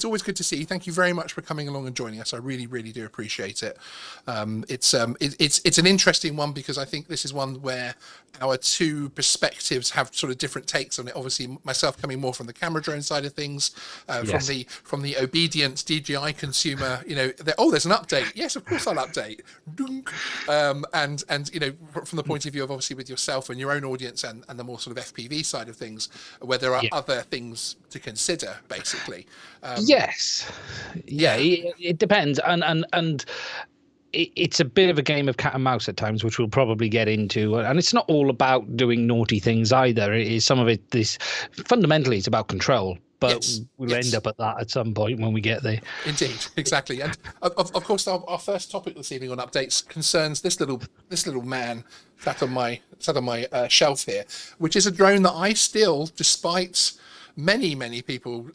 It's always good to see you. Thank you very much for coming along and joining us. I really, really do appreciate it. It's an interesting one because I think this is one where our two perspectives have sort of different takes on it. Obviously, myself coming more from the camera drone side of things, Yes. from the obedient DJI consumer. There's an update. Yes, of course I'll update. Dunk. And from the point of view of obviously with yourself and your own audience and the more sort of FPV side of things, where there are Yeah. other things to consider, basically. Yes. Yeah, it depends. And it's a bit of a game of cat and mouse at times, which we'll probably get into. And it's not all about doing naughty things either. It is some of it. Fundamentally, it's about control. But we'll end up at that at some point when we get there. Indeed, exactly. And of course, our first topic this evening on updates concerns this little man sat on my shelf here, which is a drone that I still, despite many people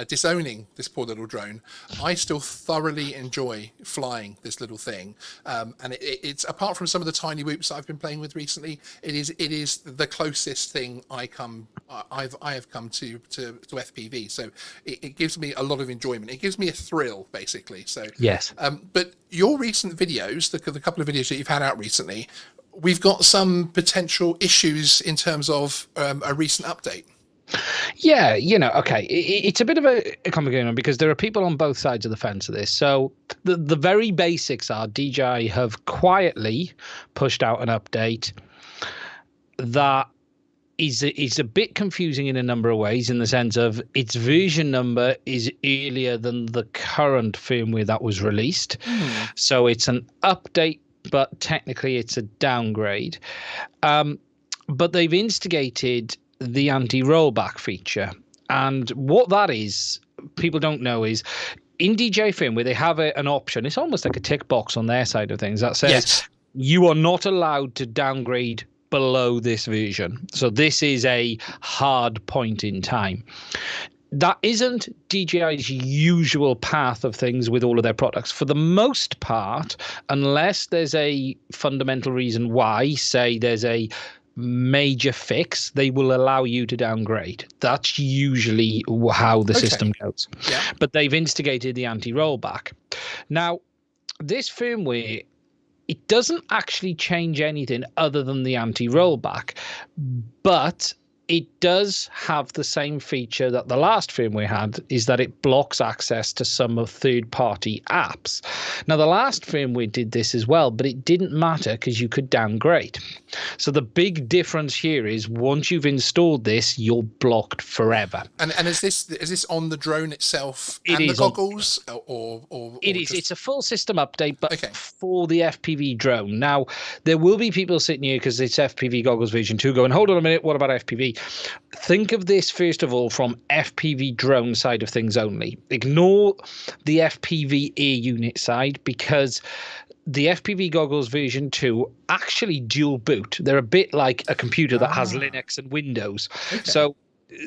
disowning this poor little drone, I still thoroughly enjoy flying this little thing. And it's apart from some of the tiny whoops that I've been playing with recently, it is the closest thing I have come to FPV. So it gives me a lot of enjoyment. It gives me a thrill, basically. So yes. But your recent videos, the couple of videos that you've had out recently, we've got some potential issues in terms of a recent update. Yeah, okay. It's a bit of a complicated one because there are people on both sides of the fence of this. So the very basics are DJI have quietly pushed out an update that is a bit confusing in a number of ways, in the sense of its version number is earlier than the current firmware that was released. So it's an update, but technically it's a downgrade. But they've instigated the anti-rollback feature, and what that is, people don't know, is in DJI firmware they have an option. It's almost like a tick box on their side of things that says you are not allowed to downgrade below this version. So this is a hard point in time. That isn't DJI's usual path of things with all of their products. For the most part, unless there's a fundamental reason why, say there's a major fix, they will allow you to downgrade. That's usually how the system goes. Yeah. But they've instigated the anti-rollback. Now, this firmware, it doesn't actually change anything other than the anti-rollback, but it does have the same feature that the last firmware had, is that it blocks access to some of third-party apps. Now, the last firmware did this as well, but it didn't matter because you could downgrade. So the big difference here is once you've installed this, you're blocked forever. And is this on the drone itself and the goggles? Or it is. It's a full system update, but for the FPV drone. Now, there will be people sitting here because it's FPV goggles version 2 going, hold on a minute, what about FPV? Think of this, first of all, from FPV drone side of things only. Ignore the FPV air unit side, because the FPV goggles version 2 actually dual boot. They're a bit like a computer that has Linux and Windows. So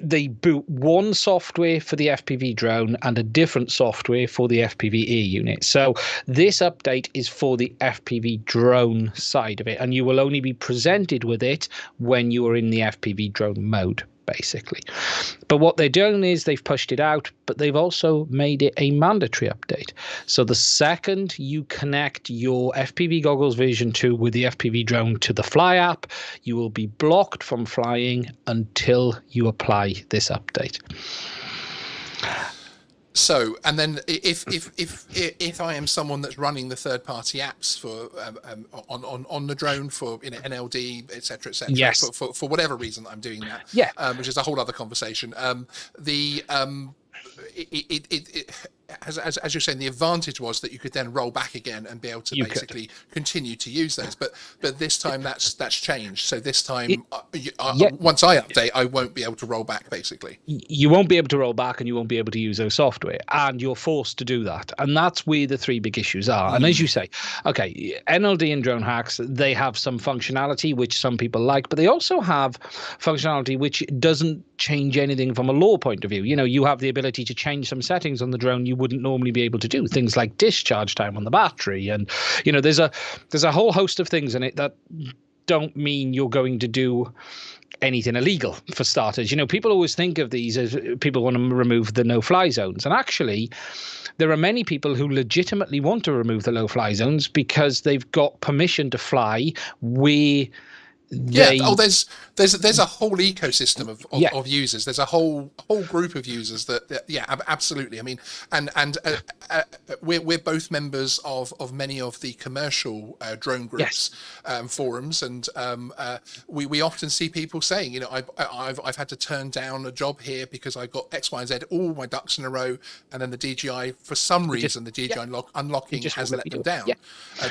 they boot one software for the FPV drone and a different software for the FPV air unit. So this update is for the FPV drone side of it, and you will only be presented with it when you are in the FPV drone mode, basically. But what they're doing is they've pushed it out, but they've also made it a mandatory update. So the second you connect your FPV goggles version 2 with the FPV drone to the Fly app, you will be blocked from flying until you apply this update. So, and then if I am someone that's running the third-party apps for on the drone for NLD, etc., yes, for whatever reason I'm doing that, which is a whole other conversation. As you're saying, the advantage was that you could then roll back again and be able to basically continue to use those. But this time that's changed. So this time, once I update, I won't be able to roll back, basically. You won't be able to roll back, and you won't be able to use those software, and you're forced to do that. And that's where the three big issues are. And as you say, okay, NLD and drone hacks, they have some functionality which some people like, but they also have functionality which doesn't change anything from a law point of view. You have the ability to change some settings on the drone you wouldn't normally be able to do, things like discharge time on the battery, and there's a whole host of things in it that don't mean you're going to do anything illegal, for starters. People always think of these as people want to remove the no-fly zones. And actually, there are many people who legitimately want to remove the no-fly zones because they've got permission to fly where they... Yeah. Oh, there's a whole ecosystem of users. There's a whole group of users that yeah, absolutely. I mean, and we're both members of many of the commercial drone groups forums, and we often see people saying, I've had to turn down a job here because I got X, Y, and Z, all my ducks in a row, and then the DJI, for some reason, the DJI unlocking has let them down,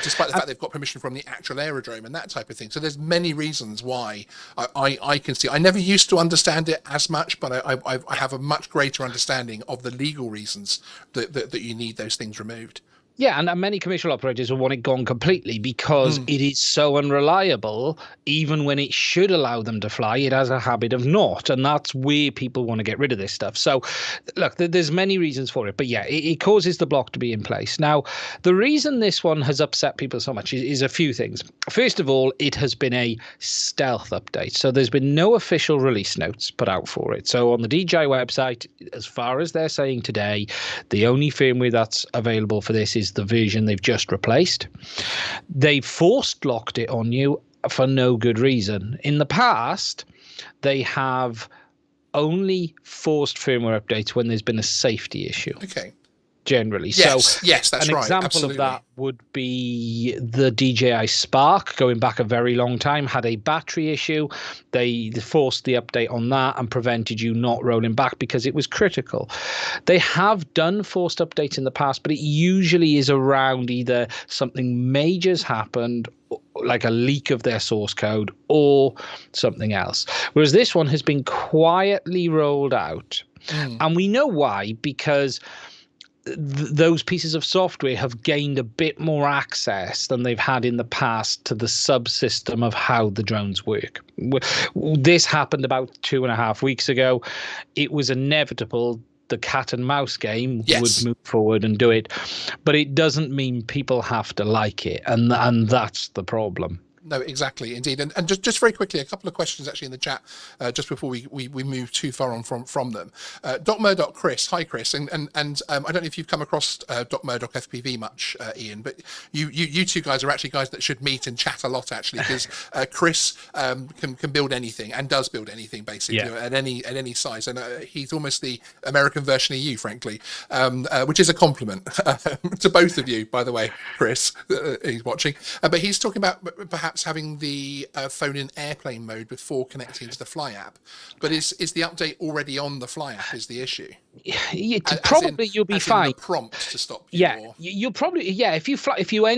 despite the fact they've got permission from the actual aerodrome and that type of thing. So there's many reasons why I can see. I never used to understand it as much, but I have a much greater understanding of the legal reasons that you need those things removed. Yeah, and many commercial operators will want it gone completely because it is so unreliable. Even when it should allow them to fly, it has a habit of not, and that's where people want to get rid of this stuff. So, look, there's many reasons for it, but yeah, it causes the block to be in place. Now, the reason this one has upset people so much is a few things. First of all, it has been a stealth update, so there's been no official release notes put out for it. So on the DJI website, as far as they're saying today, the only firmware that's available for this is the version they've just replaced. They forced locked it on you for no good reason. In the past, they have only forced firmware updates when there's been a safety issue. Okay. Generally. Yes, that's an right. Example Absolutely. of that would be the DJI Spark, going back a very long time, had a battery issue. They forced the update on that and prevented you not rolling back because it was critical. They have done forced updates in the past, but it usually is around either something major's happened, like a leak of their source code, or something else. Whereas this one has been quietly rolled out. And we know why, because those pieces of software have gained a bit more access than they've had in the past to the subsystem of how the drones work. This happened about 2.5 weeks ago. It was inevitable. The cat and mouse game would move forward and do it, but it doesn't mean people have to like it, and that's the problem. No, exactly, indeed. And just very quickly, a couple of questions actually in the chat just before we move too far on from them. Doc Murdoch, Chris, hi Chris, and I don't know if you've come across Doc Murdoch FPV much, Ian, but you two guys are actually guys that should meet and chat a lot actually, because Chris can build anything and does build anything basically at any size, and he's almost the American version of you, frankly, which is a compliment to both of you, by the way, Chris. He's watching, but he's talking about perhaps having the phone in airplane mode before connecting to the Fly app. But is the update already on the Fly app is the issue? Probably you'll be fine. The prompt to stop you. Yeah, you'll probably if you're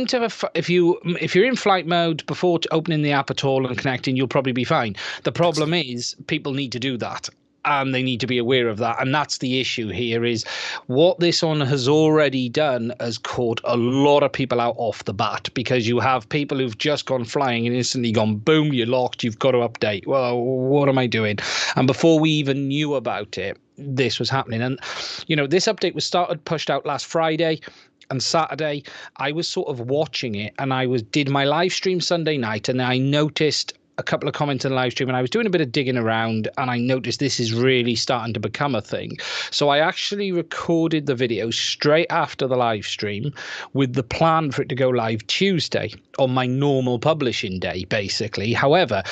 in flight mode before opening the app at all and connecting, you'll probably be fine. The problem is people need to do that. And they need to be aware of that. And that's the issue here, is what this one has already done has caught a lot of people out off the bat, because you have people who've just gone flying and instantly gone, boom, you're locked, you've got to update. Well, what am I doing? And before we even knew about it, this was happening. And, this update was pushed out last Friday. And Saturday, I was sort of watching it, and I did my live stream Sunday night, and I noticed a couple of comments in the live stream, and I was doing a bit of digging around, and I noticed this is really starting to become a thing. So I actually recorded the video straight after the live stream with the plan for it to go live Tuesday on my normal publishing day, basically. However,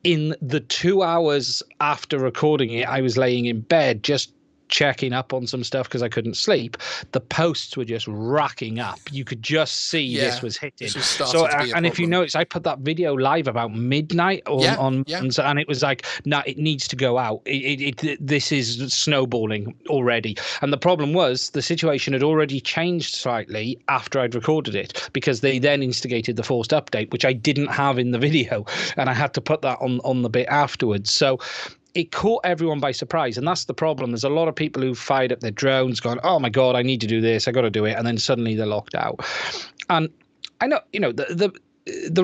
in the 2 hours after recording it, I was laying in bed just checking up on some stuff because I couldn't sleep. The posts were just racking up. You could just see this was hitting. And if you notice, I put that video live about midnight and it was like, no, it needs to go out. This is snowballing already. And the problem was the situation had already changed slightly after I'd recorded it, because they then instigated the forced update, which I didn't have in the video, and I had to put that on the bit afterwards. So it caught everyone by surprise, and that's the problem. There's a lot of people who fired up their drones going, oh my God, I need to do this, I got to do it, and then suddenly they're locked out. And I know, the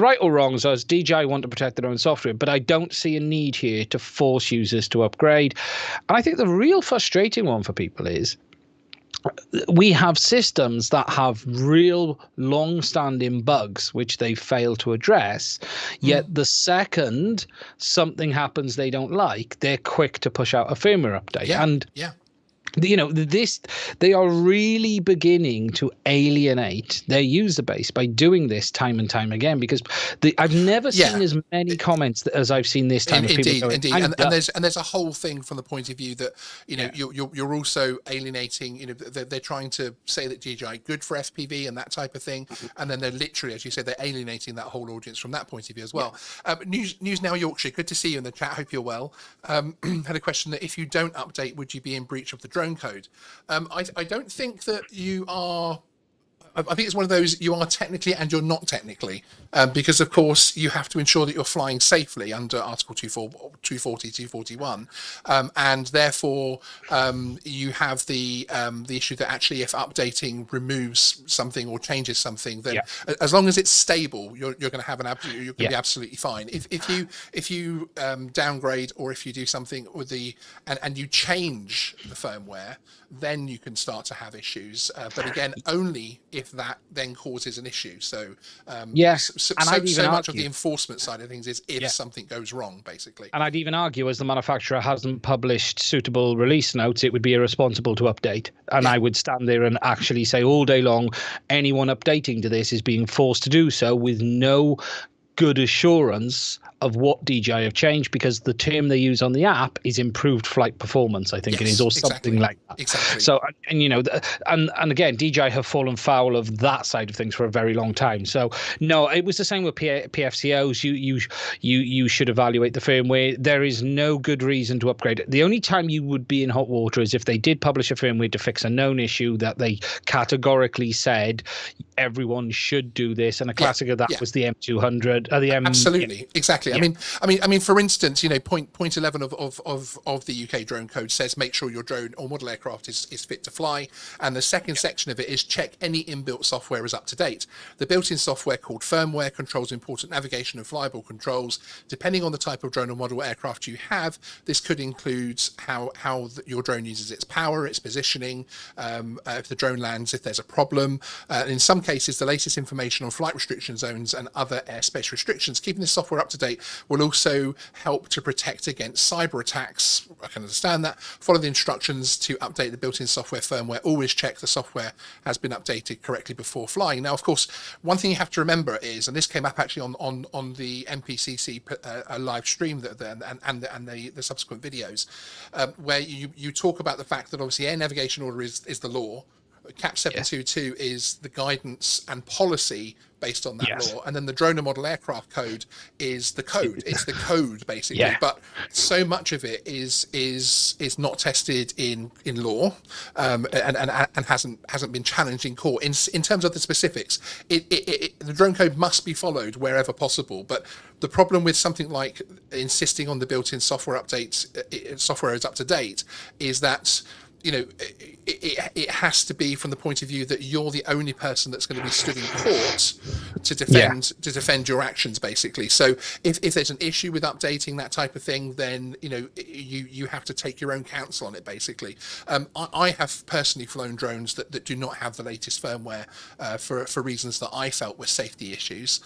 right or wrongs as DJI want to protect their own software, but I don't see a need here to force users to upgrade. And I think the real frustrating one for people is we have systems that have real long-standing bugs which they fail to address, yet the second something happens they don't like, they're quick to push out a firmware update. Yeah, And yeah. They are really beginning to alienate their user base by doing this time and time again, because I've never seen as many comments as I've seen this time. Indeed. And done. there's a whole thing from the point of view that, you know, you're also alienating, you know, they're trying to say that DJI good for FPV and that type of thing. And then they're literally, as you said, they're alienating that whole audience from that point of view as well. News Now Yorkshire, good to see you in the chat. Hope you're well. Had a question that if you don't update, would you be in breach of the drone code? I don't think that you are. I think it's one of those, you are technically and you're not technically, because of course you have to ensure that you're flying safely under Article 240, 241, and therefore you have the issue that actually if updating removes something or changes something, then as long as it's stable, you're going to have you're going to be absolutely fine. If you downgrade, or if you do something with and you change the firmware, then you can start to have issues. But again, only if that then causes an issue. So so much of the enforcement side of things is if something goes wrong, basically. And I'd even argue, as the manufacturer hasn't published suitable release notes, it would be irresponsible to update. And I would stand there and actually say all day long, anyone updating to this is being forced to do so with no good assurance of what DJI have changed, because the term they use on the app is improved flight performance, I think it is, or something like that. Exactly. So, and you know, and again, DJI have fallen foul of that side of things for a very long time. So, no, it was the same with PFCOs. You should evaluate the firmware. There is no good reason to upgrade it. The only time you would be in hot water is if they did publish a firmware to fix a known issue that they categorically said everyone should do this, and a classic of that was the M200. Absolutely, exactly. I mean, for instance, you know, point 11 of the UK drone code says make sure your drone or model aircraft is fit to fly, and the second section of it is check any inbuilt software is up to date. The built-in software called firmware controls important navigation and flyable controls. Depending on the type of drone or model aircraft you have, this could include how your drone uses its power, its positioning, if the drone lands, if there's a problem. In some cases, the latest information on flight restriction zones and other airspace restrictions. Keeping this software up to date will also help to protect against cyber attacks. I can understand that. Follow the instructions to update the built-in software firmware. Always check the software has been updated correctly before flying. Now, of course, one thing you have to remember is, and this came up actually on the MPCC live stream and the subsequent videos, where you talk about the fact that obviously air navigation order is the law. CAP 722 is the guidance and policy based on that law, and then the drone and model aircraft code is the code. It's the code basically, but so much of it is not tested in law, and hasn't been challenged in court. In terms of the specifics, the drone code must be followed wherever possible. But the problem with something like insisting on the built-in software updates, software is up to date, is that, you know, it has to be from the point of view that you're the only person that's going to be stood in court to defend your actions, basically. So if there's an issue with updating that type of thing, then, you know, you have to take your own counsel on it, basically. I have personally flown drones that do not have the latest firmware for reasons that I felt were safety issues.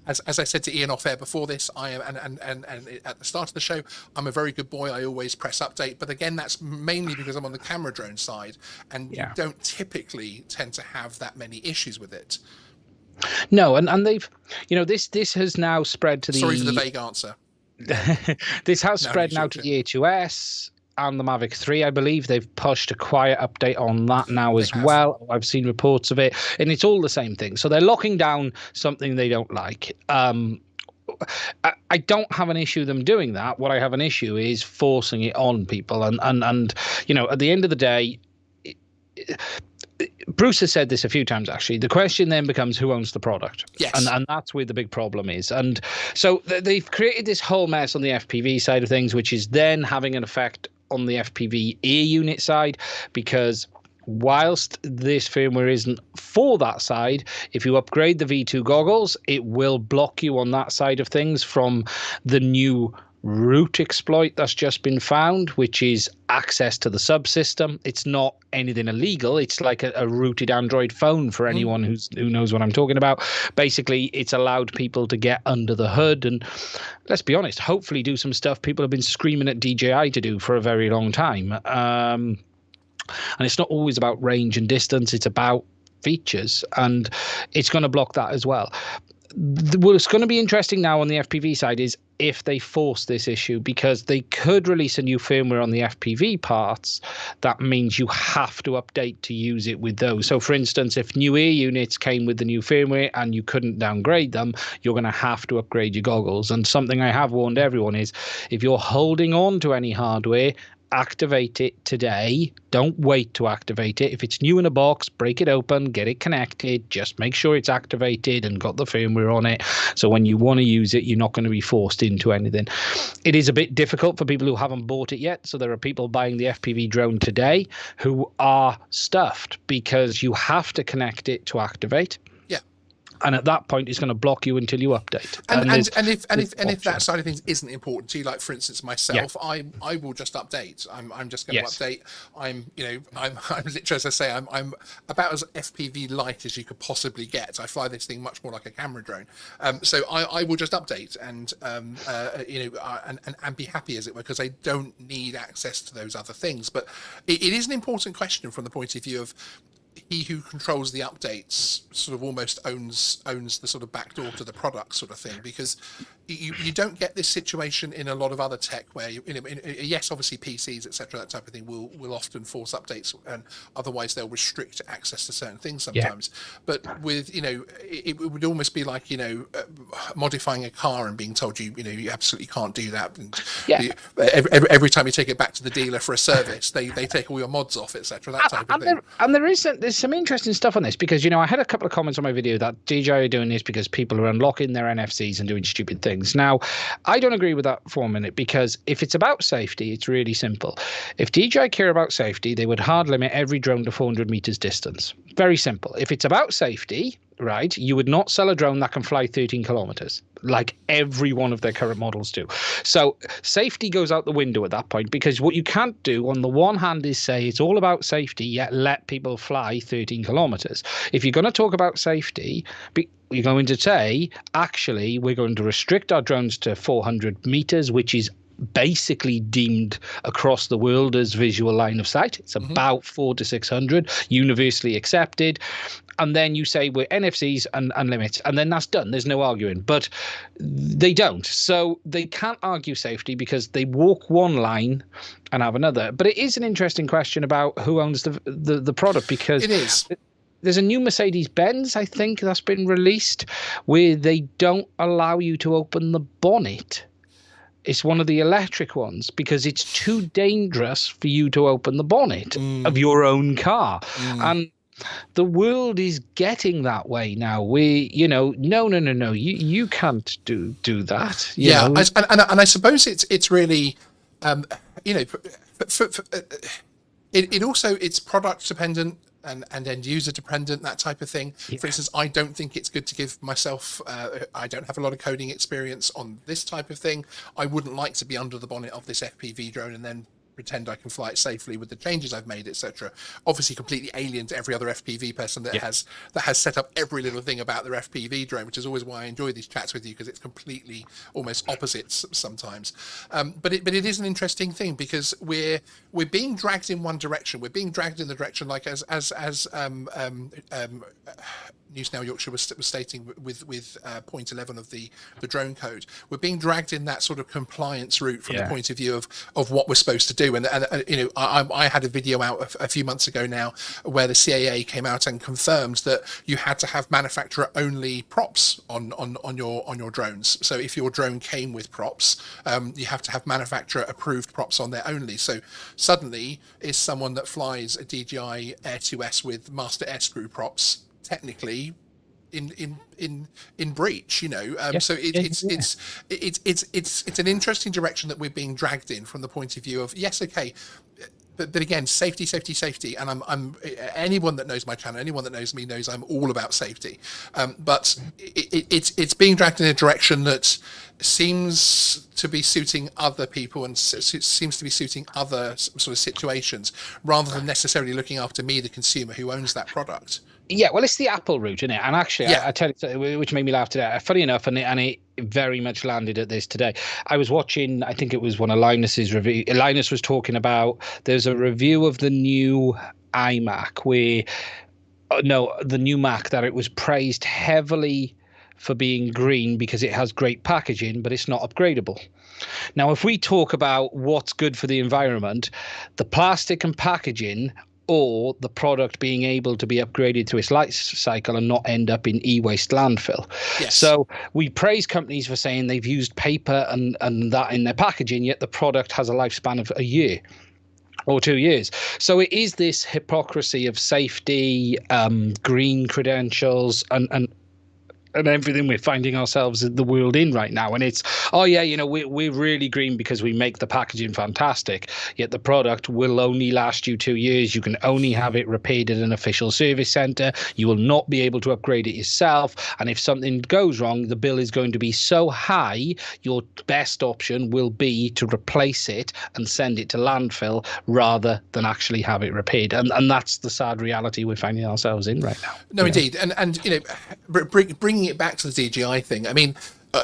As I said to Ian off air before this, I am, and at the start of the show, I'm a very good boy. I always press update, but again, that's mainly because I'm on the camera drone side, and you don't typically tend to have that many issues with it. No, and they've, you know, this has now spread to the. Sorry for the vague answer. This has spread now to the A2S. And the Mavic 3, I believe they've pushed a quiet update on that now as well. I've seen reports of it, and it's all the same thing. So they're locking down something they don't like. I don't have an issue with them doing that. What I have an issue is forcing it on people. And you know, at the end of the day, Bruce has said this a few times, actually. The question then becomes who owns the product. Yes. And that's where the big problem is. And so they've created this whole mess on the FPV side of things, which is then having an effect on the FPV air unit side, because whilst this firmware isn't for that side, if you upgrade the V2 goggles, it will block you on that side of things from the new root exploit that's just been found, which is access to the subsystem. It's not anything illegal. It's like a rooted Android phone for anyone who knows what I'm talking about. Basically, it's allowed people to get under the hood and, let's be honest, hopefully do some stuff people have been screaming at DJI to do for a very long time. And it's not always about range and distance. It's about features, and it's going to block that as well. What's going to be interesting now on the FPV side is if they force this issue, because they could release a new firmware on the FPV parts. That means you have to update to use it with those. So, for instance, if new air units came with the new firmware and you couldn't downgrade them, you're going to have to upgrade your goggles. And something I have warned everyone is, if you're holding on to any hardware, activate it today. Don't wait to activate it. If it's new in a box, break it open, get it connected. Just make sure it's activated and got the firmware on it. So when you want to use it, you're not going to be forced into anything. It is a bit difficult for people who haven't bought it yet. So there are people buying the FPV drone today who are stuffed because you have to connect it to activate. And at that point, it's going to block you until you update. And if that side of things isn't important to you, like for instance myself, I will just update. I'm just going to update. I'm literally, as I say, I'm about as FPV light as you could possibly get. I fly this thing much more like a camera drone. So I will just update and and be happy, as it were, because I don't need access to those other things. But it is an important question from the point of view of, he who controls the updates sort of almost owns the sort of back door to the product sort of thing, because you don't get this situation in a lot of other tech where yes, obviously PCs, etc., that type of thing will often force updates, and otherwise they'll restrict access to certain things sometimes. But with it would almost be like modifying a car and being told you absolutely can't do that. And every time you take it back to the dealer for a service, they take all your mods off, etc., that type of thing. And there's some interesting stuff on this, because I had a couple of comments on my video that DJI are doing this because people are unlocking their NFCs and doing stupid things. Now, I don't agree with that for a minute, because if it's about safety, it's really simple. If DJI care about safety, they would hard limit every drone to 400 meters distance. Very simple. If it's about safety, right, you would not sell a drone that can fly 13 kilometers, like every one of their current models do. So safety goes out the window at that point, because what you can't do on the one hand is say it's all about safety, yet let people fly 13 kilometers. If you're going to talk about safety, you're going to say, actually, we're going to restrict our drones to 400 meters, which is basically deemed across the world as visual line of sight. It's about 400 to 600, universally accepted. And then you say we're NFCs and limits, and then that's done. There's no arguing. But they don't. So they can't argue safety because they walk one line and have another. But it is an interesting question about who owns the product, because it is. There's a new Mercedes-Benz, I think, that's been released where they don't allow you to open the bonnet. It's one of the electric ones because it's too dangerous for you to open the bonnet of your own car. And the world is getting that way now. No, you can't do that. And I suppose it's really, it also, it's product dependent and end user dependent, that type of thing. For instance, I don't think it's good to give myself, I don't have a lot of coding experience on this type of thing. I wouldn't like to be under the bonnet of this FPV drone and then pretend I can fly it safely with the changes I've made, etc. Obviously completely alien to every other FPV person that has set up every little thing about their FPV drone, which is always why I enjoy these chats with you, because it's completely almost opposites sometimes. But it is an interesting thing, because we're being dragged in one direction. We're being dragged in the direction, like as News Now Yorkshire was stating with point 11 of the drone code. We're being dragged in that sort of compliance route from the point of view of what we're supposed to do. And I had a video out a few months ago now where the CAA came out and confirmed that you had to have manufacturer only props on your drones. So if your drone came with props, you have to have manufacturer approved props on there only. So suddenly, is someone that flies a DJI Air 2S with master air screw props technically in breach, so it's an interesting direction that we're being dragged in from the point of view of, yes, okay, but again, safety, safety, safety. And I'm anyone that knows my channel, anyone that knows me knows I'm all about safety. But it's being dragged in a direction that seems to be suiting other people and seems to be suiting other sort of situations rather than necessarily looking after me, the consumer who owns that product. Yeah, well, it's the Apple route, isn't it? And actually, I tell you, which made me laugh today. Funny enough, and it very much landed at this today. I was watching, I think it was one of Linus's review. Linus was talking about there's a review of the new iMac the new Mac, that it was praised heavily for being green because it has great packaging, but it's not upgradable. Now, if we talk about what's good for the environment, the plastic and packaging, or the product being able to be upgraded through its life cycle and not end up in e-waste landfill. Yes. So we praise companies for saying they've used paper and that in their packaging, yet the product has a lifespan of a year or 2 years. So it is this hypocrisy of safety, green credentials, and everything we're finding ourselves in the world in right now. And it's, we're really green because we make the packaging fantastic, yet the product will only last you 2 years. You can only have it repaired at an official service center. You will not be able to upgrade it yourself. And if something goes wrong, the bill is going to be so high, your best option will be to replace it and send it to landfill rather than actually have it repaired. And that's the sad reality we're finding ourselves in right now. No, indeed. And bringing it back to the DJI thing, I mean,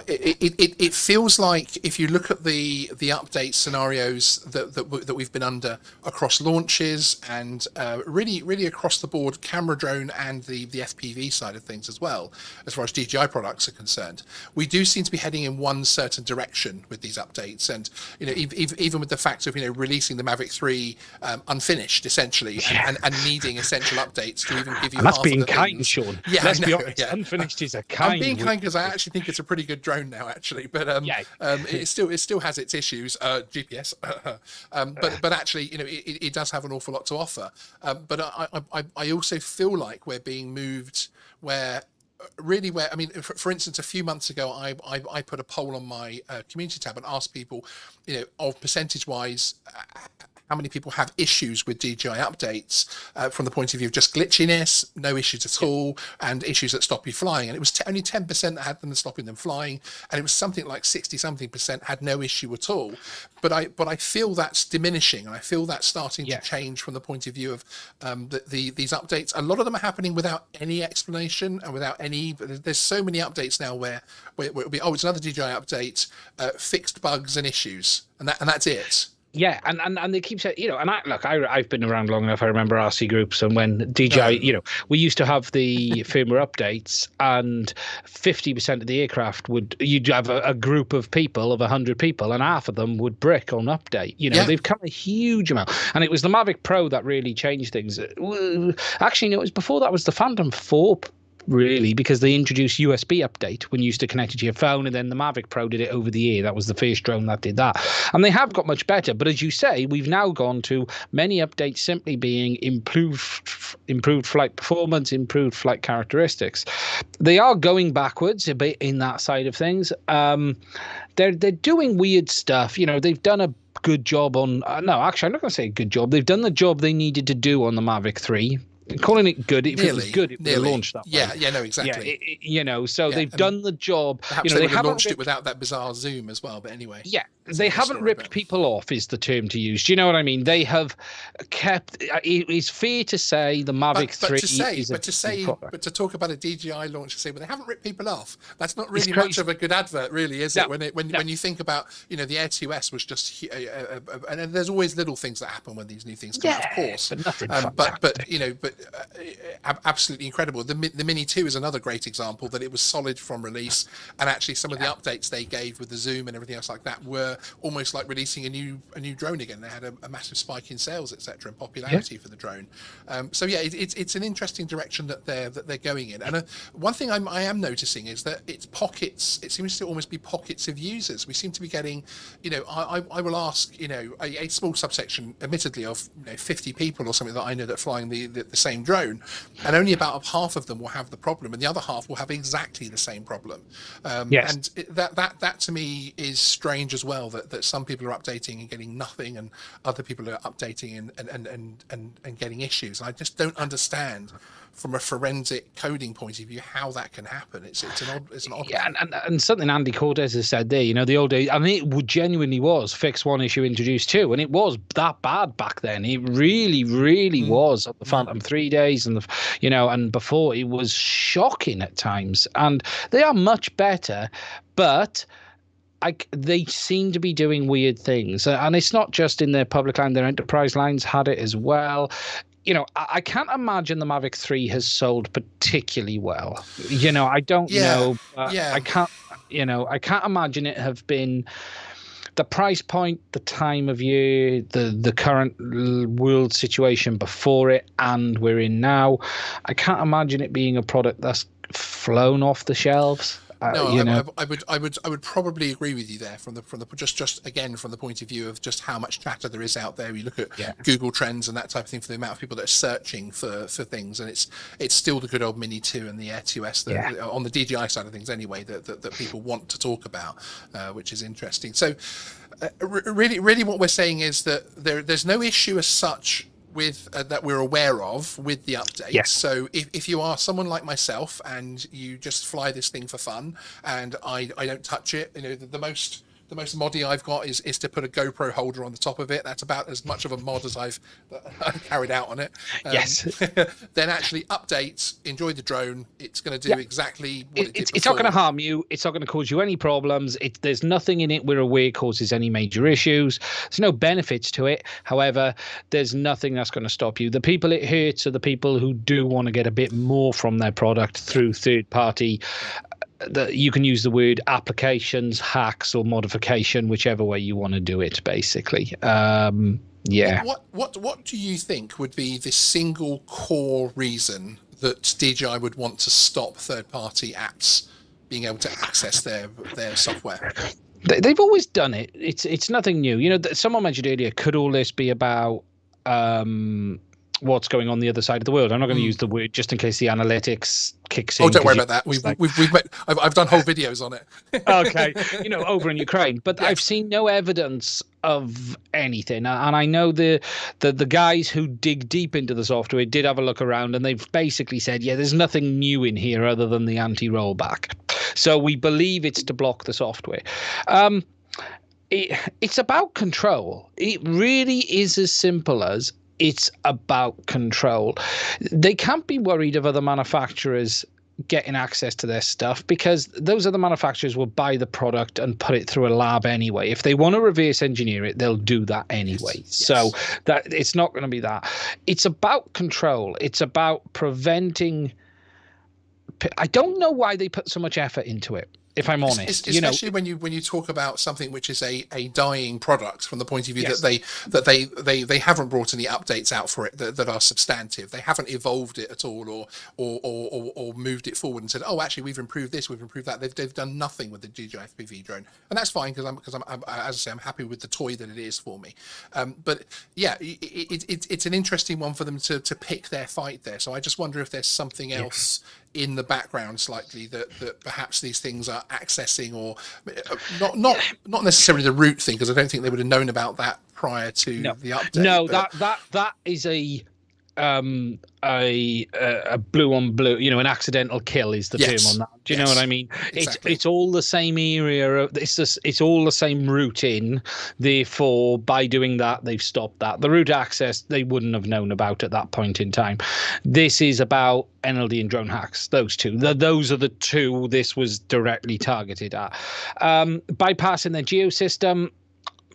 it feels like if you look at the update scenarios that we've been under across launches and really across the board, camera, drone, and the FPV side of things as well, as far as DJI products are concerned, we do seem to be heading in one certain direction with these updates. And even with the fact of releasing the Mavic 3 unfinished essentially, and needing essential updates to even give you. And that's half being of the kind, things. Sean. Yeah, let's be know, honest. yeah. Unfinished is a kind. I'm being kind because I actually think it's a pretty good drone now, actually, but it still has its issues, GPS, but actually, it does have an awful lot to offer. But I also feel like we're being moved where. I mean, for instance, a few months ago, I put a poll on my community tab and asked people, of percentage-wise, how many people have issues with DJI updates from the point of view of just glitchiness, no issues at all, and issues that stop you flying. And it was only 10% that had them stopping them flying, and it was something like 60-something% had no issue at all. But I feel that's diminishing, and I feel that's starting to change from the point of view of these updates. A lot of them are happening without any explanation and without any. There's so many updates now where it'll be, it's another DJI update, fixed bugs and issues, and that's it. Yeah, and they keep saying, and I've been around long enough. I remember RC groups, and when DJI, we used to have the firmware updates, and 50% of the aircraft you'd have a group of people of 100 people, and half of them would brick on update. They've come a huge amount, and it was the Mavic Pro that really changed things. Actually, it was before that was the Phantom 4. Really, because they introduced USB update when you used to connect it to your phone, and then the Mavic Pro did it over the air. That was the first drone that did that, and they have got much better. But as you say, we've now gone to many updates simply being improved flight performance, improved flight characteristics. They are going backwards a bit in that side of things. They're doing weird stuff. They've done a good job on. No, actually, I'm not going to say a good job. They've done the job they needed to do on the Mavic 3. Calling it good, if it was good, it would have launched that way. Yeah, no, exactly. So they've done the job. Perhaps they haven't launched it without that bizarre zoom as well, but anyway. Yeah, they haven't ripped people off is the term to use. Do you know what I mean? They have kept. It's fair to say the Mavic 3 is a good product. But to talk about a DJI launch and say, well, they haven't ripped people off. That's not really much of a good advert, really, is it? When you think about, the Air 2S was just, and there's always little things that happen when these new things come out, of course. But nothing. But absolutely incredible. The Mini 2 is another great example that it was solid from release, and actually some of the updates they gave with the zoom and everything else like that were almost like releasing a new drone again. They had a massive spike in sales, etc., and popularity for the drone. It's an interesting direction that they're going in. And one thing I am noticing is that it's pockets. It seems to almost be pockets of users. We seem to be getting, I will ask, a small subsection, admittedly, of 50 people or something that I know that are flying the same drone, and only about half of them will have the problem, and the other half will have exactly the same problem. And that to me is strange as well. that some people are updating and getting nothing, and other people are updating and getting issues. And I just don't understand from a forensic coding point of view how that can happen. It's an odd Yeah, one. and something Andy Cortez has said there, the old days, I mean, genuinely was fix one issue, introduce two, and it was that bad back then. It really, really was on the Phantom 3 days, and and before, it was shocking at times. And they are much better, but they seem to be doing weird things, and it's not just in their public line. Their enterprise lines had it as well. I can't imagine the Mavic 3 has sold particularly well. I don't know. I can't. I can't imagine it have been the price point, the time of year, the current world situation before it, and we're in now. I can't imagine it being a product that's flown off the shelves. No, I would probably agree with you there from the just again from the point of view of just how much chatter there is out there. You look at Google Trends and that type of thing, for the amount of people that are searching for things, and it's still the good old Mini 2 and the Air 2S on the DJI side of things anyway that people want to talk about, which is interesting. So really what we're saying is that there's no issue as such with that we're aware of with the updates. Yes. So if you are someone like myself and you just fly this thing for fun, and I don't touch it, the most moddy I've got is to put a GoPro holder on the top of it. That's about as much of a mod as I've carried out on it. Yes. Then actually updates, enjoy the drone. It's going to do exactly what it did It's not before. going to harm you. It's not going to cause you any problems. There's nothing in it we're aware causes any major issues. There's no benefits to it. However, there's nothing that's going to stop you. The people it hurts are the people who do want to get a bit more from their product through third party. You can use the word applications, hacks, or modification, whichever way you want to do it, basically. What do you think would be the single core reason that DJI would want to stop third-party apps being able to access their software? They've always done it. It's nothing new. Someone mentioned earlier, could all this be about what's going on the other side of the world? I'm not going to use the word just in case the analytics kicks in. Oh, don't worry about that. I've done whole videos on it. Okay, over in Ukraine, but I've seen no evidence of anything. And I know the guys who dig deep into the software did have a look around, and they've basically said, there's nothing new in here other than the anti-rollback. So we believe it's to block the software. It's about control. It really is as simple as it's about control. They can't be worried of other manufacturers getting access to their stuff, because those other manufacturers will buy the product and put it through a lab anyway. If they want to reverse engineer it, they'll do that anyway. Yes. So that it's not going to be that. It's about control. It's about preventing. I don't know why they put so much effort into it, if I'm honest. Especially when you talk about something which is a dying product, from the point of view that they haven't brought any updates out for it that are substantive. They haven't evolved it at all, or moved it forward and said, oh, actually we've improved this, we've improved that. They've done nothing with the DJI FPV drone, and that's fine, because I'm as I say, I'm happy with the toy that it is for me. But yeah, it's an interesting one for them to pick their fight there. So I just wonder if there's something else in the background slightly that perhaps these things are accessing, or not necessarily the root thing, because I don't think they would have known about that prior to the update. No, that is a blue on blue, an accidental kill is the term on that. Do you know what I mean? Exactly. It's all the same area. It's all the same route in. Therefore, by doing that, they've stopped that. The route access they wouldn't have known about at that point in time. This is about NLD and drone hacks. Those two. Those are the two this was directly targeted at. Bypassing their geosystem,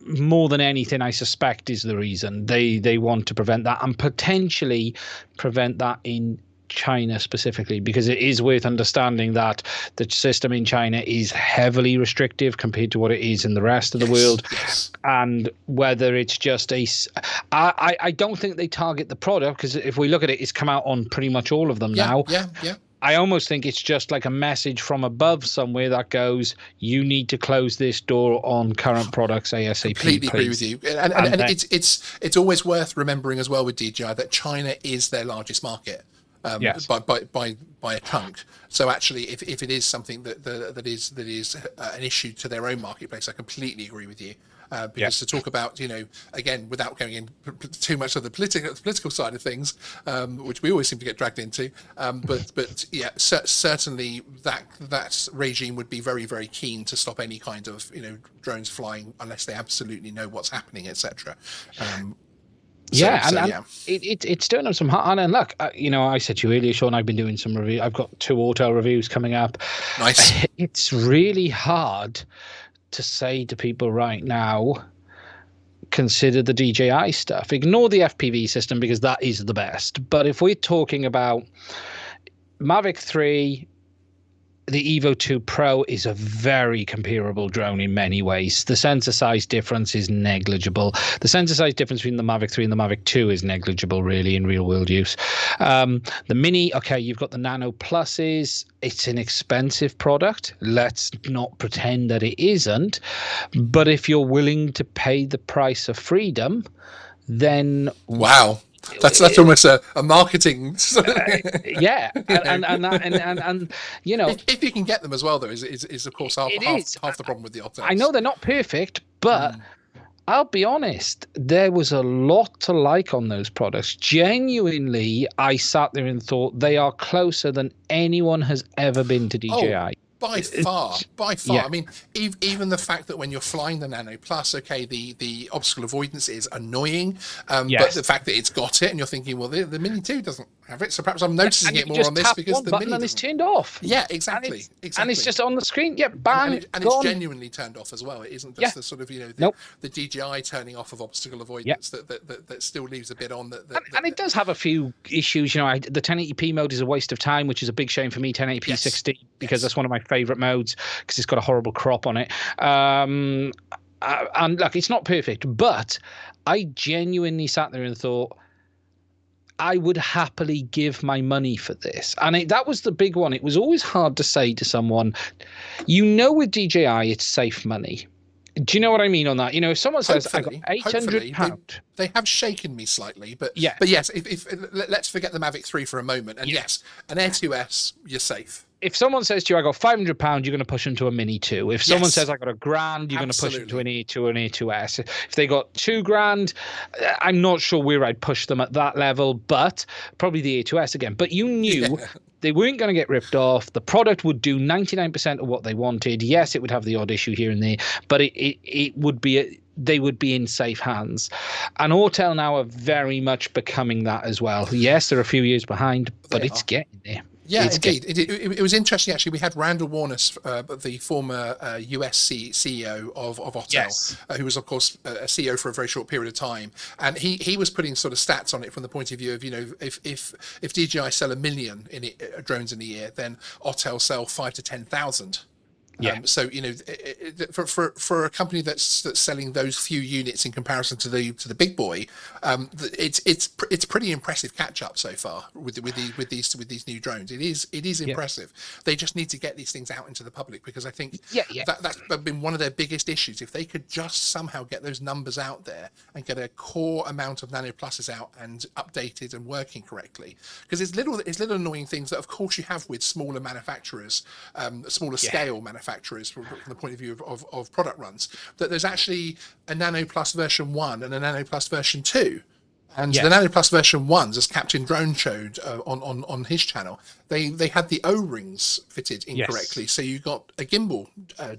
more than anything, I suspect, is the reason they want to prevent that, and potentially prevent that in China specifically, because it is worth understanding that the system in China is heavily restrictive compared to what it is in the rest of the world. Yes. And whether it's just I don't think they target the product, because if we look at it, it's come out on pretty much all of them now. Yeah. I almost think it's just like a message from above somewhere that goes, you need to close this door on current products ASAP. Completely agree with you. And it's always worth remembering as well with DJI that China is their largest market. Yes. by a chunk. So actually, if it is something that is an issue to their own marketplace, I completely agree with you. Because to talk about, again, without going in too much of the political side of things, which we always seem to get dragged into, but yeah, certainly that regime would be very, very keen to stop any kind of drones flying unless they absolutely know what's happening, etc. It's doing some hot. And look, I said to you earlier, Sean, I've been doing some review. I've got 2 hotel reviews coming up. Nice. It's really hard to say to people right now, consider the DJI stuff. Ignore the FPV system because that is the best. But if we're talking about Mavic 3, the Evo 2 Pro is a very comparable drone in many ways. The sensor size difference is negligible. The sensor size difference between the Mavic 3 and the Mavic 2 is negligible, really, in real world use. The Mini, okay, you've got the Nano Pluses. It's an expensive product. Let's not pretend that it isn't. But if you're willing to pay the price of freedom, then... Wow. That's almost a marketing. Yeah, and if you can get them as well, though, is of course half the problem with the hotels. I know they're not perfect, but I'll be honest, there was a lot to like on those products. Genuinely, I sat there and thought they are closer than anyone has ever been to DJI. By far. Yeah. I mean, even the fact that when you're flying the Nano Plus, okay, the obstacle avoidance is annoying, but the fact that it's got it, and you're thinking, well, the Mini 2 doesn't have it, so perhaps I'm noticing it more on this because the Mini and it's turned off. Yeah, exactly. And it's just on the screen. Yeah, bang, and it's genuinely turned off as well. It isn't just the sort of the DJI turning off of obstacle avoidance that still leaves a bit on. And it does have a few issues. The 1080p mode is a waste of time, which is a big shame for me. 1080p 60 because that's one of my favorite modes because it's got a horrible crop on it. And look, it's not perfect, but I genuinely sat there and thought, I would happily give my money for this. And that was the big one. It was always hard to say to someone, with DJI, it's safe money. Do you know what I mean on that? If someone says, I got £800. They have shaken me slightly, but yes, if let's forget the Mavic 3 for a moment. And yes, an Air 2S, you're safe. If someone says to you, I got £500, you're going to push them to a Mini 2. If someone says I got £1,000, you're going to push them to an A2 or an A2S. If they got £2,000, I'm not sure where I'd push them at that level, but probably the A2S again. But you knew they weren't going to get ripped off. The product would do 99% of what they wanted. Yes, it would have the odd issue here and there, but it would be they would be in safe hands. And Autel now are very much becoming that as well. Yes, they're a few years behind, but it's getting there. Yeah, indeed. It was interesting, actually. We had Randall Warness, the former US CEO of Autel, who was, of course, a CEO for a very short period of time. And he was putting sort of stats on it from the point of view of, if DJI sell 1 million drones in a year, then Autel sell 5,000 to 10,000. Yeah. So for a company that's selling those few units in comparison to the big boy, it's pretty impressive catch up so far with these new drones. It is impressive. They just need to get these things out into the public because I think that's been one of their biggest issues. If they could just somehow get those numbers out there and get a core amount of Nano Pluses out and updated and working correctly, because it's little annoying things that of course you have with smaller manufacturers, smaller scale manufacturers from the point of view of product runs, that there's actually a Nano Plus version 1 and a Nano Plus version 2. And the Nano Plus version 1s, as Captain Drone showed on his channel, they had the O-rings fitted incorrectly, so you got a gimbal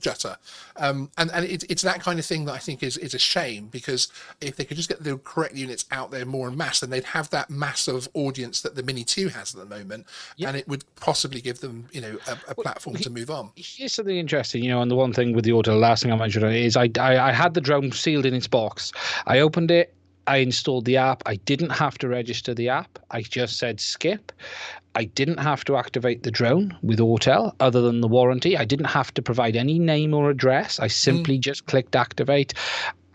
jutter. And it's that kind of thing that I think is a shame, because if they could just get the correct units out there more en masse, then they'd have that massive audience that the Mini 2 has at the moment, and it would possibly give them a platform to move on. Here's something interesting, and the one thing with the Auto, the last thing I mentioned is I had the drone sealed in its box. I opened it. I installed the app. I didn't have to register the app. I just said skip. I didn't have to activate the drone with Autel other than the warranty. I didn't have to provide any name or address. I simply just clicked activate.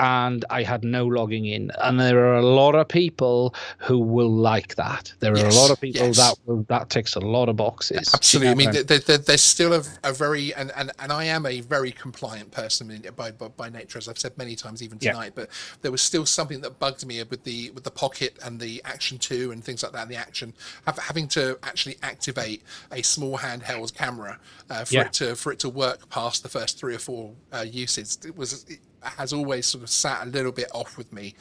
and I had no logging in. And there are a lot of people who will like that. There are a lot of people that ticks a lot of boxes. Absolutely. I mean, there's still a very and I am a very compliant person by nature, as I've said many times, even tonight. But there was still something that bugged me with the Pocket and the Action 2 and things like that. And the Action having to actually activate a small handheld camera for it to work past the first 3 or 4 uses. It has always sort of sat a little bit off with me.